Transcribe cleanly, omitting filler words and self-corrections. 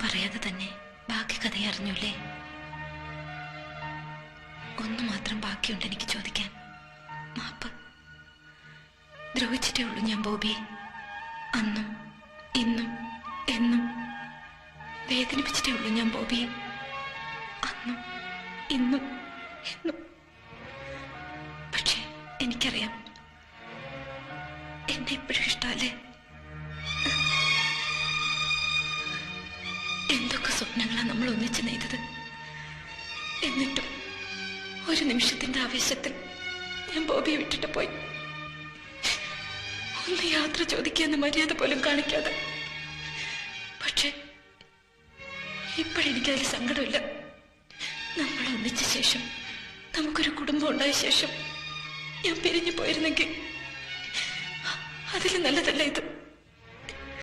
പറയാതെ തന്നെ ബാക്കി കഥ അറിഞ്ഞൂല്ലേ? ഒന്നു മാത്രം ബാക്കിയുണ്ട് എനിക്ക് ചോദിക്കാൻ. മാപ്പ്. ദ്രോഹിച്ചിട്ടേ ഉള്ളൂ ഞാൻ ബോബിയെ. അന്നും ഇന്നും എന്നും വേദനിപ്പിച്ചിട്ടേ ഉള്ളൂ ഞാൻ ബോബിയെ. അന്നും ഇന്നും എന്നും. പക്ഷെ എനിക്കറിയാം എന്നെ എപ്പോഴും ഇഷ്ടമല്ലേ. എന്തൊക്കെ സ്വപ്നങ്ങളാണ് നമ്മൾ ഒന്നിച്ച് നെയ്തത്. എന്നിട്ടും ഒരു നിമിഷത്തിന്റെ ആവേശത്തിൽ ഞാൻ ബോബിയെ വിട്ടിട്ട് പോയി. ഒന്ന് യാത്ര ചോദിക്കാന്ന് മര്യാദ പോലും കാണിക്കാതെ. പക്ഷെ ഇപ്പോഴെനിക്കതിൽ സങ്കടമില്ല. നമ്മൾ ഒന്നിച്ച ശേഷം, നമുക്കൊരു കുടുംബം ഉണ്ടായ ശേഷം ഞാൻ പിരിഞ്ഞു പോയിരുന്നെങ്കിൽ അതിൽ നല്ലതല്ല ഇത്.